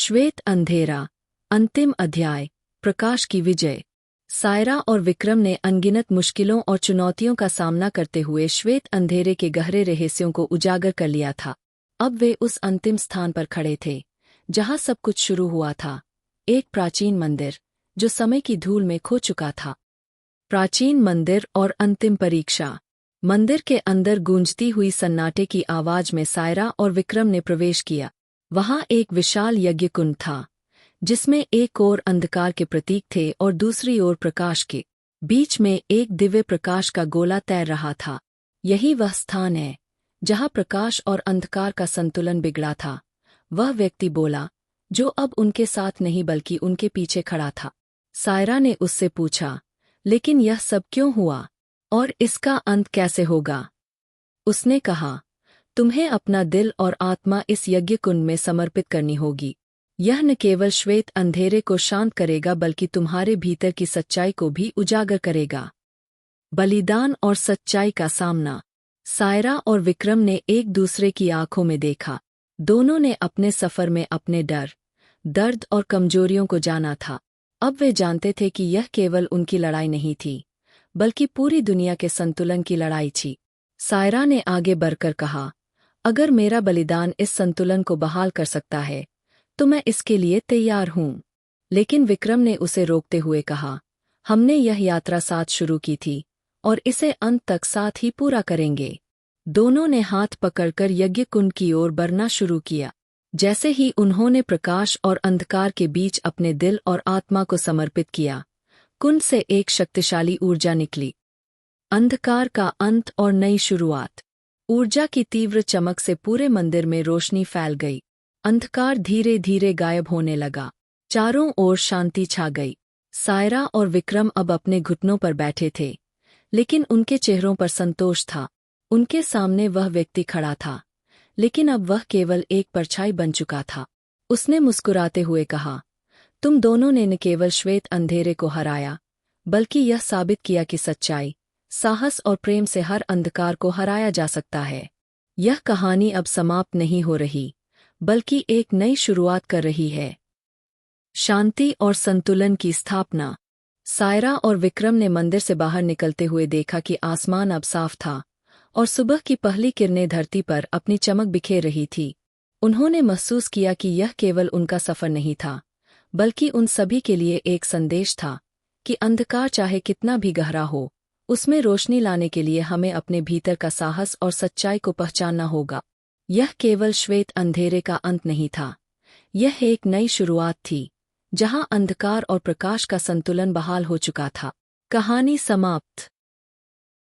श्वेत अंधेरा, अंतिम अध्याय, प्रकाश की विजय। सायरा और विक्रम ने अनगिनत मुश्किलों और चुनौतियों का सामना करते हुए श्वेत अंधेरे के गहरे रहस्यों को उजागर कर लिया था। अब वे उस अंतिम स्थान पर खड़े थे जहां सब कुछ शुरू हुआ था, एक प्राचीन मंदिर जो समय की धूल में खो चुका था। प्राचीन मंदिर और अंतिम परीक्षा। मंदिर के अंदर गूंजती हुई सन्नाटे की आवाज में सायरा और विक्रम ने प्रवेश किया। वहां एक विशाल यज्ञ कुंड था जिसमें एक ओर अंधकार के प्रतीक थे और दूसरी ओर प्रकाश के। बीच में एक दिव्य प्रकाश का गोला तैर रहा था। यही वह स्थान है जहां प्रकाश और अंधकार का संतुलन बिगड़ा था, वह व्यक्ति बोला, जो अब उनके साथ नहीं बल्कि उनके पीछे खड़ा था। सायरा ने उससे पूछा, लेकिन यह सब क्यों हुआ और इसका अंत कैसे होगा? उसने कहा, तुम्हें अपना दिल और आत्मा इस यज्ञ कुंड में समर्पित करनी होगी। यह न केवल श्वेत अंधेरे को शांत करेगा बल्कि तुम्हारे भीतर की सच्चाई को भी उजागर करेगा। बलिदान और सच्चाई का सामना। सायरा और विक्रम ने एक दूसरे की आंखों में देखा। दोनों ने अपने सफर में अपने डर, दर्द और कमजोरियों को जाना था। अब वे जानते थे कि यह केवल उनकी लड़ाई नहीं थी, बल्कि पूरी दुनिया के संतुलन की लड़ाई थी। सायरा ने आगे बढ़कर कहा, अगर मेरा बलिदान इस संतुलन को बहाल कर सकता है तो मैं इसके लिए तैयार हूं। लेकिन विक्रम ने उसे रोकते हुए कहा, हमने यह यात्रा साथ शुरू की थी और इसे अंत तक साथ ही पूरा करेंगे। दोनों ने हाथ पकड़कर यज्ञ कुंड की ओर बढ़ना शुरू किया। जैसे ही उन्होंने प्रकाश और अंधकार के बीच अपने दिल और आत्मा को समर्पित किया, कुंड से एक शक्तिशाली ऊर्जा निकली। अंधकार का अंत और नई शुरुआत। ऊर्जा की तीव्र चमक से पूरे मंदिर में रोशनी फैल गई। अंधकार धीरे धीरे गायब होने लगा। चारों ओर शांति छा गई। सायरा और विक्रम अब अपने घुटनों पर बैठे थे, लेकिन उनके चेहरों पर संतोष था। उनके सामने वह व्यक्ति खड़ा था, लेकिन अब वह केवल एक परछाई बन चुका था। उसने मुस्कुराते हुए कहा, तुम दोनों ने न केवल श्वेत अंधेरे को हराया, बल्कि यह साबित किया कि सच्चाई, साहस और प्रेम से हर अंधकार को हराया जा सकता है। यह कहानी अब समाप्त नहीं हो रही, बल्कि एक नई शुरुआत कर रही है। शांति और संतुलन की स्थापना। सायरा और विक्रम ने मंदिर से बाहर निकलते हुए देखा कि आसमान अब साफ था और सुबह की पहली किरणें धरती पर अपनी चमक बिखेर रही थी। उन्होंने महसूस किया कि यह केवल उनका सफर नहीं था, बल्कि उन सभी के लिए एक संदेश था कि अंधकार चाहे कितना भी गहरा हो, उसमें रोशनी लाने के लिए हमें अपने भीतर का साहस और सच्चाई को पहचानना होगा। यह केवल श्वेत अंधेरे का अंत नहीं था, यह एक नई शुरुआत थी जहां अंधकार और प्रकाश का संतुलन बहाल हो चुका था। कहानी समाप्त।